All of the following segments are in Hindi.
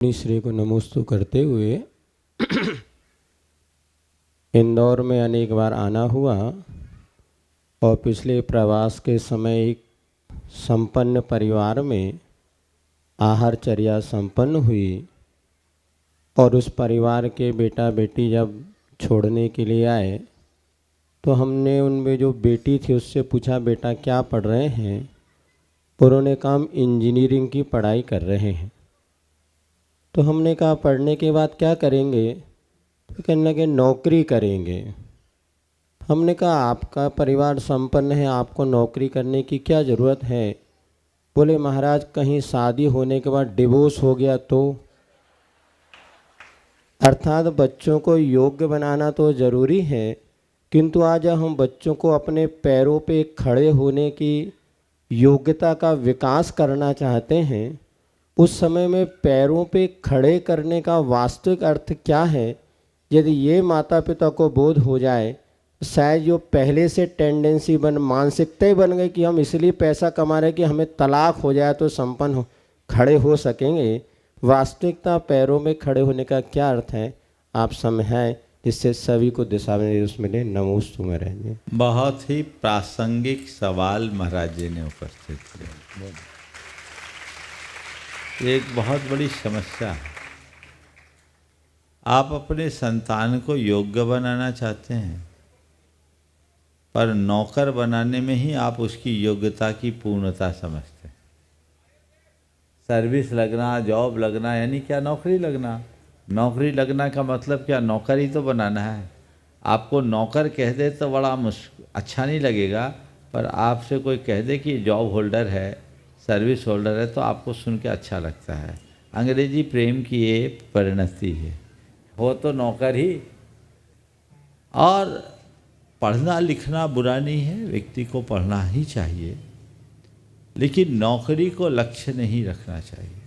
श्री को नमोस्तु करते हुए इंदौर में अनेक बार आना हुआ और पिछले प्रवास के समय एक संपन्न परिवार में आहारचर्या संपन्न हुई और उस परिवार के बेटा बेटी जब छोड़ने के लिए आए तो हमने उनमें जो बेटी थी उससे पूछा, बेटा क्या पढ़ रहे हैं? उन्होंने कहा हम इंजीनियरिंग की पढ़ाई कर रहे हैं। तो हमने कहा पढ़ने के बाद क्या करेंगे? तो कहने लगे नौकरी करेंगे। हमने कहा आपका परिवार संपन्न है, आपको नौकरी करने की क्या ज़रूरत है? बोले महाराज कहीं शादी होने के बाद डिवोर्स हो गया तो? अर्थात बच्चों को योग्य बनाना तो ज़रूरी है, किंतु आज हम बच्चों को अपने पैरों पे खड़े होने की योग्यता का विकास करना चाहते हैं। उस समय में पैरों पे खड़े करने का वास्तविक अर्थ क्या है, यदि ये माता पिता को बोध हो जाए, शायद जो पहले से टेंडेंसी मानसिकता ही बन गई कि हम इसलिए पैसा कमा रहे कि हमें तलाक हो जाए तो संपन्न खड़े हो सकेंगे। वास्तविकता पैरों में खड़े होने का क्या अर्थ है आप समझाएं, जिससे सभी को दिशा में मिले। नमोस्तु में रहेंगे। बहुत ही प्रासंगिक सवाल महाराज जी ने उपस्थित किया। एक बहुत बड़ी समस्या है। आप अपने संतान को योग्य बनाना चाहते हैं, पर नौकर बनाने में ही आप उसकी योग्यता की पूर्णता समझते हैं। सर्विस लगना, जॉब लगना यानी क्या? नौकरी लगना। नौकरी लगना का मतलब क्या? नौकर ही तो बनाना है। आपको नौकर कह दे तो बड़ा अच्छा नहीं लगेगा, पर आपसे कोई कह दे कि जॉब होल्डर है, सर्विस होल्डर है, तो आपको सुन के अच्छा लगता है। अंग्रेजी प्रेम की ये परिणति है। हो तो नौकर ही। और पढ़ना लिखना बुरा नहीं है, व्यक्ति को पढ़ना ही चाहिए, लेकिन नौकरी को लक्ष्य नहीं रखना चाहिए।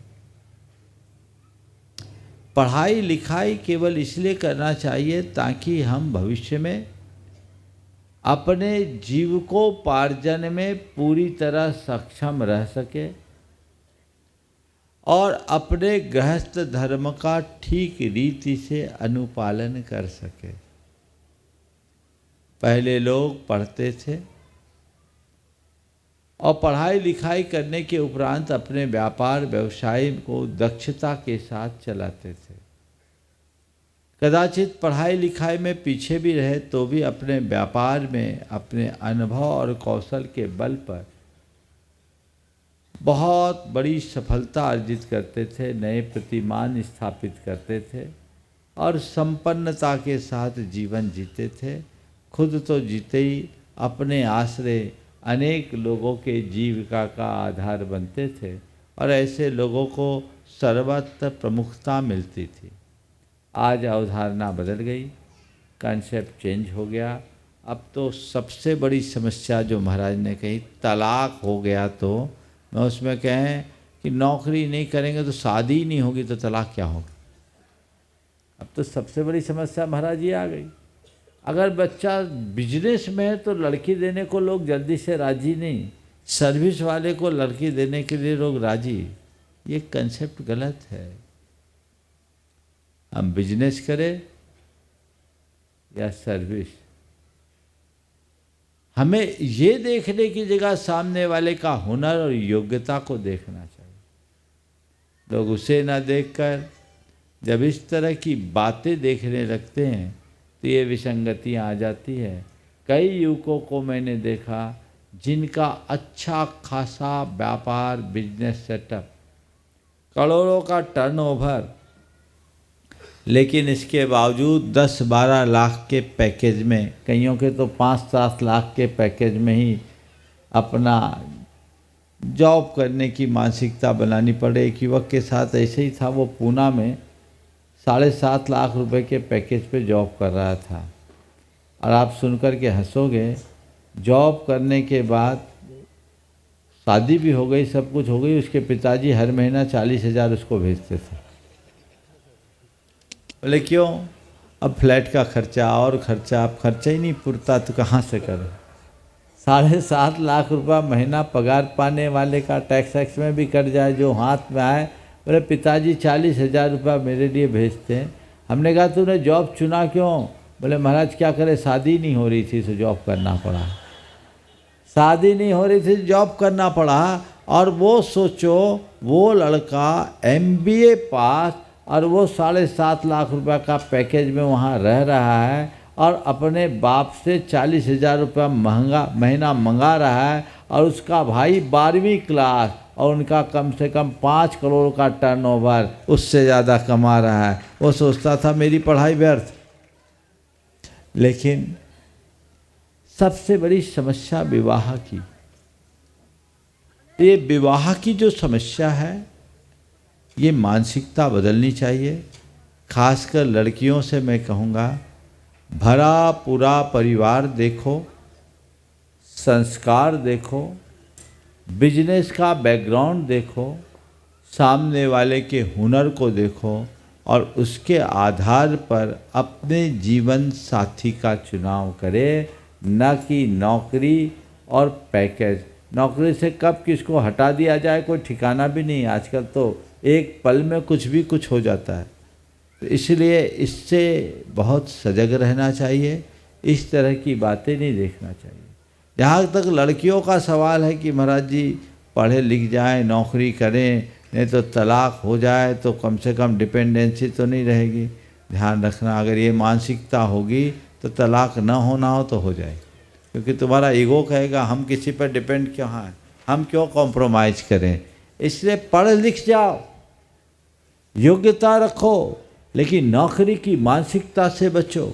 पढ़ाई लिखाई केवल इसलिए करना चाहिए ताकि हम भविष्य में अपने जीविकोपार्जन में पूरी तरह सक्षम रह सके और अपने गृहस्थ धर्म का ठीक रीति से अनुपालन कर सके। पहले लोग पढ़ते थे और पढ़ाई लिखाई करने के उपरांत अपने व्यापार व्यवसाय को दक्षता के साथ चलाते थे। कदाचित पढ़ाई लिखाई में पीछे भी रहे तो भी अपने व्यापार में अपने अनुभव और कौशल के बल पर बहुत बड़ी सफलता अर्जित करते थे, नए प्रतिमान स्थापित करते थे और संपन्नता के साथ जीवन जीते थे। खुद तो जीते ही, अपने आश्रय अनेक लोगों के जीविका का आधार बनते थे और ऐसे लोगों को सर्वत्र प्रमुखता मिलती थी। आज अवधारणा बदल गई, कॉन्सेप्ट चेंज हो गया। अब तो सबसे बड़ी समस्या जो महाराज ने कही, तलाक हो गया तो मैं उसमें कहें कि नौकरी नहीं करेंगे तो शादी ही नहीं होगी तो तलाक क्या होगी। अब तो सबसे बड़ी समस्या महाराज ये आ गई। अगर बच्चा बिजनेस में है तो लड़की देने को लोग जल्दी से राजी नहीं, सर्विस वाले को लड़की देने के लिए लोग राजी। ये कंसेप्ट गलत है। हम बिजनेस करें या सर्विस, हमें ये देखने की जगह सामने वाले का हुनर और योग्यता को देखना चाहिए। लोग उसे ना देखकर जब इस तरह की बातें देखने लगते हैं तो ये विसंगतियाँ आ जाती है। कई युवकों को मैंने देखा जिनका अच्छा खासा व्यापार बिजनेस सेटअप, करोड़ों का टर्नओवर, लेकिन इसके बावजूद 10-12 लाख के पैकेज में, कईयों के तो 5-7 लाख के पैकेज में ही अपना जॉब करने की मानसिकता बनानी पड़े। एक युवक के साथ ऐसे ही था, वो पूना में 7.5 लाख रुपए के पैकेज पे जॉब कर रहा था। और आप सुनकर के हंसोगे, जॉब करने के बाद शादी भी हो गई, सब कुछ हो गई, उसके पिताजी हर महीना 40,000 उसको भेजते थे। बोले क्यों? अब फ्लैट का खर्चा और खर्चा, अब खर्चा ही नहीं पुरता तो कहाँ से करें। 7.5 लाख रुपया महीना पगार पाने वाले का टैक्स में भी कट जाए, जो हाथ में आए बोले पिताजी 40,000 रुपया मेरे लिए भेजते हैं। हमने कहा तूने जॉब चुना क्यों? बोले महाराज क्या करे, शादी नहीं हो रही थी तो जॉब करना पड़ा। शादी नहीं हो रही थी जॉब करना पड़ा। और वो सोचो, वो लड़का MBA पास और वो 7.5 लाख रुपया का पैकेज में वहाँ रह रहा है और अपने बाप से 40,000 रुपया महीना मंगा रहा है। और उसका भाई 12वीं क्लास और उनका कम से कम 5 करोड़ का टर्नओवर उससे ज़्यादा कमा रहा है। वो सोचता था मेरी पढ़ाई व्यर्थ। लेकिन सबसे बड़ी समस्या विवाह की, ये विवाह की जो समस्या है, ये मानसिकता बदलनी चाहिए। खासकर लड़कियों से मैं कहूँगा, भरा पूरा परिवार देखो, संस्कार देखो, बिजनेस का बैकग्राउंड देखो, सामने वाले के हुनर को देखो और उसके आधार पर अपने जीवन साथी का चुनाव करें, न कि नौकरी और पैकेज। नौकरी से कब किसको हटा दिया जाए कोई ठिकाना भी नहीं। आजकल तो एक पल में कुछ हो जाता है। तो इसलिए इससे बहुत सजग रहना चाहिए, इस तरह की बातें नहीं देखना चाहिए। जहाँ तक लड़कियों का सवाल है कि महाराज जी पढ़े लिख जाएं, नौकरी करें, नहीं तो तलाक हो जाए तो कम से कम डिपेंडेंसी तो नहीं रहेगी। ध्यान रखना, अगर ये मानसिकता होगी तो तलाक न होना हो तो हो जाए, क्योंकि तुम्हारा ईगो कहेगा हम किसी पर डिपेंड क्यों हैं, हम क्यों कॉम्प्रोमाइज करें। इसलिए पढ़ लिख जाओ, योग्यता रखो, लेकिन नौकरी की मानसिकता से बचो।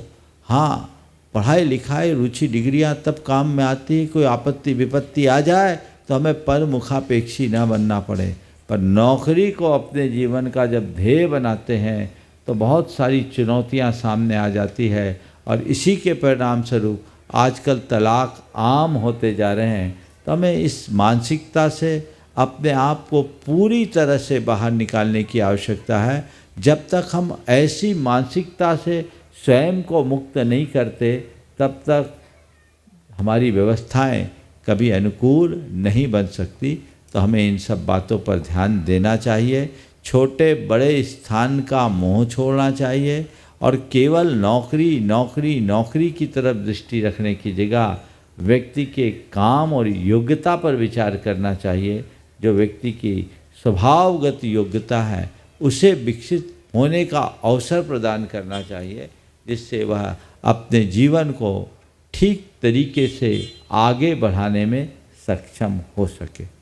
हाँ, पढ़ाई लिखाई रुचि डिग्रियां तब काम में आती है, कोई आपत्ति विपत्ति आ जाए तो हमें पर मुखापेक्षी न बनना पड़े। पर नौकरी को अपने जीवन का जब ध्येय बनाते हैं तो बहुत सारी चुनौतियां सामने आ जाती है और इसी के परिणाम स्वरूप आजकल तलाक आम होते जा रहे हैं। तो हमें इस मानसिकता से अपने आप को पूरी तरह से बाहर निकालने की आवश्यकता है। जब तक हम ऐसी मानसिकता से स्वयं को मुक्त नहीं करते तब तक हमारी व्यवस्थाएं कभी अनुकूल नहीं बन सकती। तो हमें इन सब बातों पर ध्यान देना चाहिए। छोटे बड़े स्थान का मोह छोड़ना चाहिए और केवल नौकरी नौकरी नौकरी की तरफ दृष्टि रखने की जगह व्यक्ति के काम और योग्यता पर विचार करना चाहिए। जो व्यक्ति की स्वभावगत योग्यता है उसे विकसित होने का अवसर प्रदान करना चाहिए, जिससे वह अपने जीवन को ठीक तरीके से आगे बढ़ाने में सक्षम हो सके।